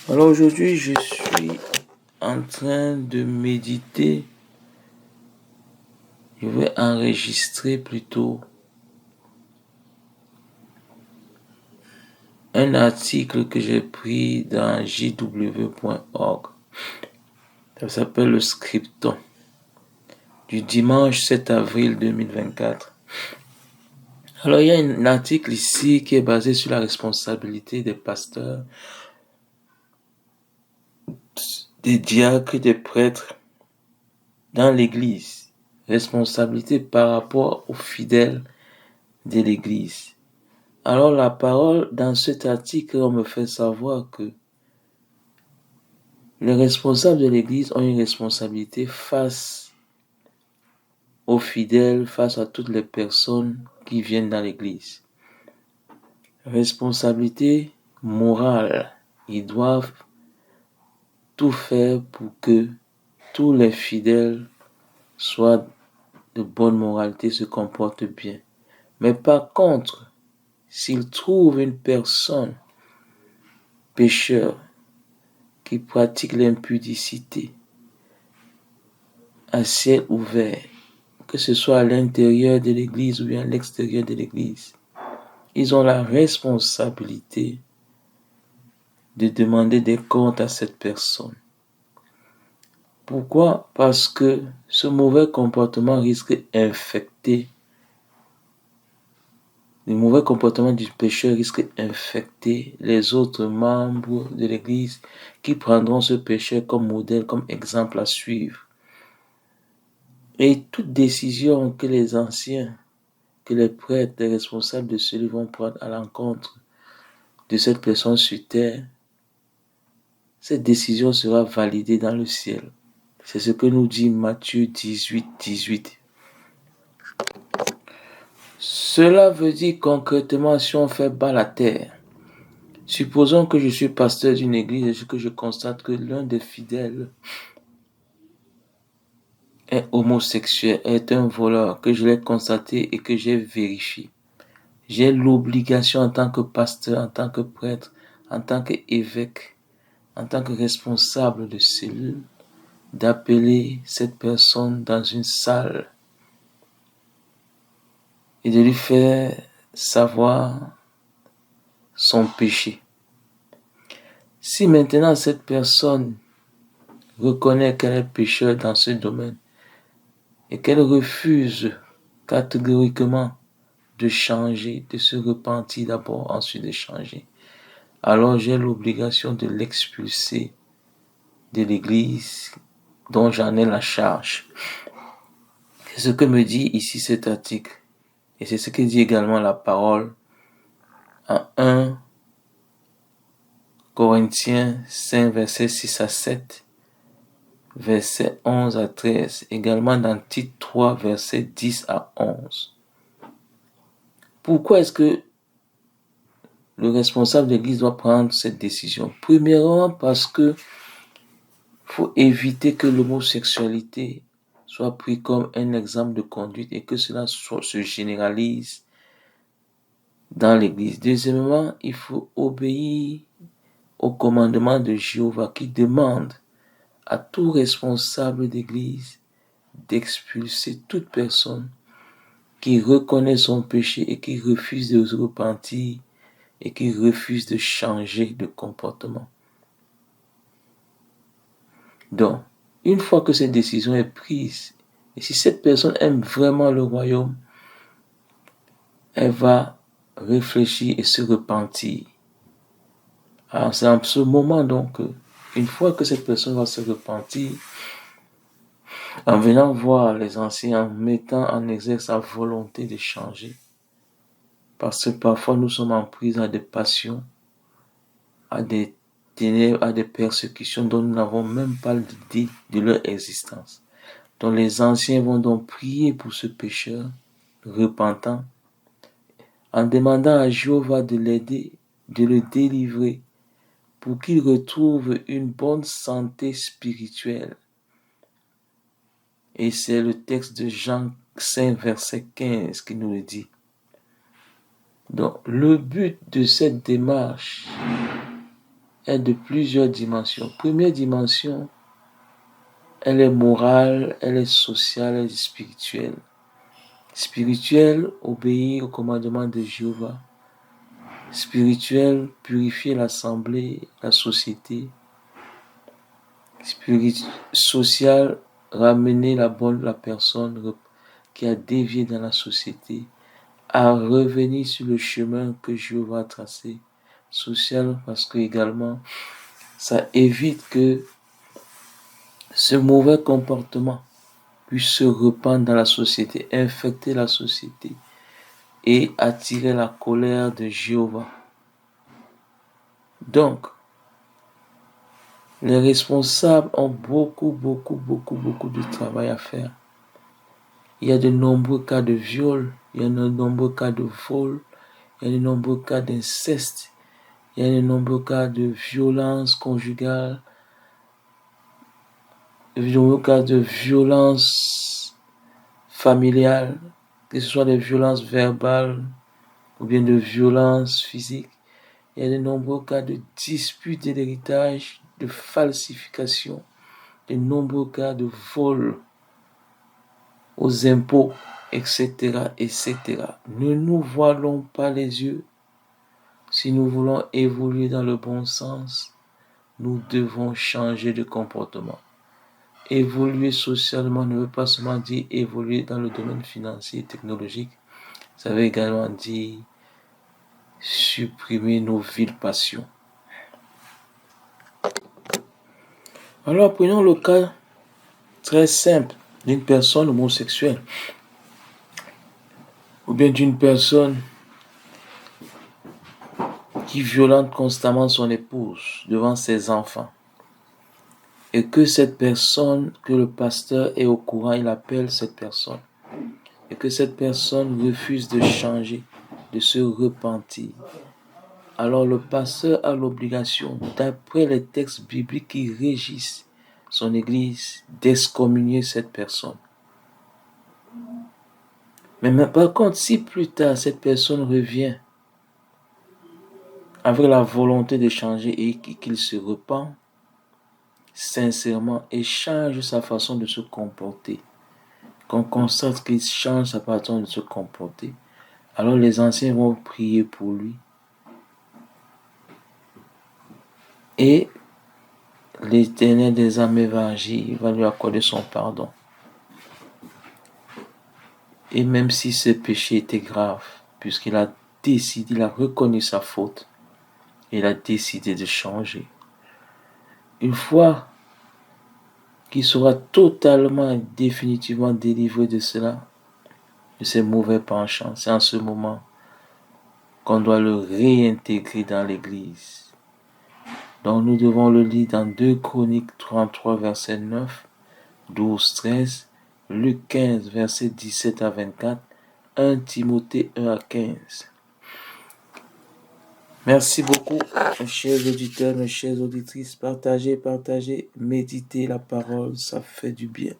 Alors aujourd'hui, je suis en train de méditer. Je vais enregistrer plutôt un article que j'ai pris dans jw.org. Ça s'appelle le Scripton du dimanche 7 avril 2024. Alors il y a un article ici qui est basé sur la responsabilité des pasteurs, des diacres, des prêtres dans l'Église. Responsabilité par rapport aux fidèles de l'Église. Alors la parole dans cet article, on me fait savoir que les responsables de l'Église ont une responsabilité face aux fidèles, face à toutes les personnes qui viennent dans l'Église. Responsabilité morale. Ils doivent tout faire pour que tous les fidèles soient de bonne moralité, se comportent bien. Mais par contre, s'ils trouvent une personne pécheur qui pratique l'impudicité à ciel ouvert, que ce soit à l'intérieur de l'Église ou bien à l'extérieur de l'Église, ils ont la responsabilité de demander des comptes à cette personne. Pourquoi? Parce que ce mauvais comportement risque d'infecter, le mauvais comportement du pécheur risque d'infecter les autres membres de l'Église qui prendront ce pécheur comme modèle, comme exemple à suivre. Et toute décision que les anciens, que les prêtres, les responsables de celui vont prendre à l'encontre de cette personne sur terre, cette décision sera validée dans le ciel. C'est ce que nous dit Matthieu 18, 18. Cela veut dire concrètement, si on fait bas la terre, supposons que je suis pasteur d'une église et que je constate que l'un des fidèles est homosexuel, est un voleur, que je l'ai constaté et que j'ai vérifié. J'ai l'obligation en tant que pasteur, en tant que prêtre, en tant qu'évêque, en tant que responsable de cellule, d'appeler cette personne dans une salle et de lui faire savoir son péché. Si maintenant cette personne reconnaît qu'elle est pécheur dans ce domaine et qu'elle refuse catégoriquement de changer, de se repentir d'abord, ensuite de changer, alors j'ai l'obligation de l'expulser de l'église dont j'en ai la charge. C'est ce que me dit ici cet article. Et c'est ce que dit également la parole en 1 Corinthiens 5, versets 6 à 7, versets 11 à 13, également dans Tite 3, versets 10 à 11. Pourquoi est-ce que le responsable de l'église doit prendre cette décision? Premièrement, parce que faut éviter que l'homosexualité soit pris comme un exemple de conduite et que cela se généralise dans l'église. Deuxièmement, il faut obéir au commandement de Jéhovah qui demande à tout responsable d'église d'expulser toute personne qui reconnaît son péché et qui refuse de se repentir et qui refuse de changer de comportement. Donc, une fois que cette décision est prise, et si cette personne aime vraiment le royaume, elle va réfléchir et se repentir. Alors, c'est en ce moment donc, une fois que cette personne va se repentir, en venant voir les anciens, en mettant en exergue sa volonté de changer, parce que parfois nous sommes en prise à des passions, à des ténèbres, à des persécutions dont nous n'avons même pas l'idée de leur existence. Donc les anciens vont donc prier pour ce pécheur repentant, en demandant à Jéhovah de l'aider, de le délivrer, pour qu'il retrouve une bonne santé spirituelle. Et c'est le texte de Jean 5, verset 15 qui nous le dit. Donc le but de cette démarche est de plusieurs dimensions. Première dimension, elle est morale, elle est sociale, elle est spirituelle. Spirituelle, obéir au commandement de Jéhovah. Spirituelle, purifier l'assemblée, la société. Sociale, ramener la personne qui a dévié dans la société à revenir sur le chemin que Jéhovah a tracé. Social, parce que également, ça évite que ce mauvais comportement puisse se répandre dans la société, infecter la société et attirer la colère de Jéhovah. Donc, les responsables ont beaucoup de travail à faire. Il y a de nombreux cas de viol, il y a de nombreux cas de vol, il y a de nombreux cas d'inceste, il y a de nombreux cas de violence conjugale, de nombreux cas de violence familiale, que ce soit des violences verbales ou bien de violences physiques. Il y a de nombreux cas de disputes de l'héritage, de falsification, de nombreux cas de vol aux impôts, etc., etc. Ne nous voilons pas les yeux. Si nous voulons évoluer dans le bon sens, nous devons changer de comportement. Évoluer socialement ne veut pas seulement dire évoluer dans le domaine financier et technologique. Ça veut également dire supprimer nos viles passions. Alors prenons le cas très simple d'une personne homosexuelle ou bien d'une personne qui violente constamment son épouse devant ses enfants et que cette personne, que le pasteur est au courant, il appelle cette personne et que cette personne refuse de changer, de se repentir. Alors le pasteur a l'obligation, d'après les textes bibliques qui régissent son église, d'excommunier cette personne. Mais par contre, si plus tard cette personne revient avec la volonté de changer et qu'il se repent sincèrement et change sa façon de se comporter, qu'on constate qu'il change sa façon de se comporter, alors les anciens vont prier pour lui et l'Éternel des armées va agir, il va lui accorder son pardon. Et même si ce péché était grave, puisqu'il a décidé, il a reconnu sa faute, il a décidé de changer. Une fois qu'il sera totalement et définitivement délivré de cela, de ces mauvais penchants, c'est en ce moment qu'on doit le réintégrer dans l'église. Donc nous devons le lire dans 2 Chroniques 33, verset 9, 12, 13, Luc 15, verset 17 à 24, 1 Timothée 1 à 15. Merci beaucoup, mes chers auditeurs, mes chères auditrices. Partagez, méditez la parole, ça fait du bien.